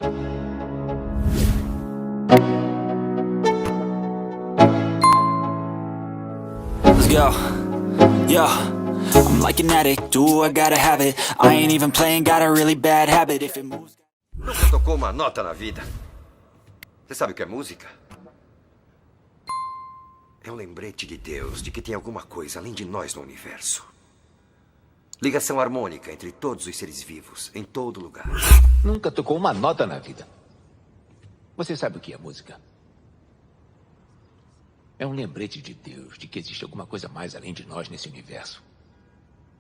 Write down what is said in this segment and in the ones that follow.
Let's go. Yo, I'm like an addict, do I gotta have it. I ain't even playing, got a really bad habit. If it moves... Nunca tocou uma nota na vida. Você sabe o que é música? É um lembrete de Deus de que tem alguma coisa além de nós no universo. Ligação harmônica entre todos os seres vivos, em todo lugar. Nunca tocou uma nota na vida. Você sabe o que é música? É um lembrete de Deus de que existe alguma coisa mais além de nós nesse universo.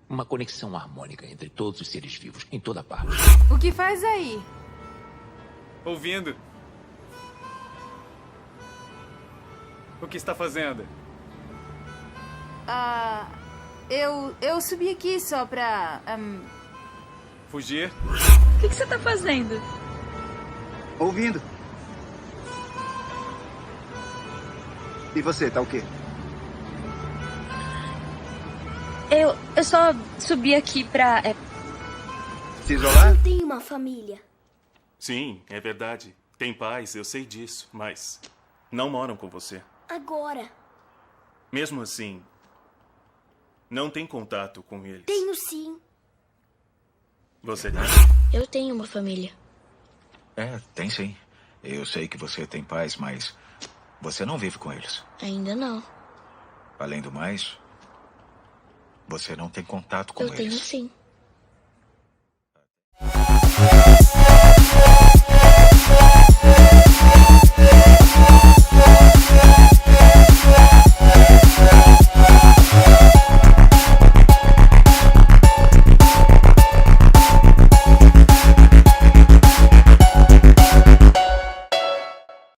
Uma conexão harmônica entre todos os seres vivos, em toda parte. O que faz aí? Ouvindo. O que está fazendo? Eu subi aqui só pra... Fugir? O que você tá fazendo? Ouvindo. E você, tá o quê? Eu só subi aqui pra... Se isolar? Tem uma família. Sim, é verdade. Tem pais, eu sei disso, mas não moram com você. Agora. Mesmo assim, não tem contato com eles. Tenho sim. Você tem? Eu tenho uma família. Tem sim. Eu sei que você tem pais, mas você não vive com eles. Ainda não. Além do mais, você não tem contato com eles. Eu tenho sim.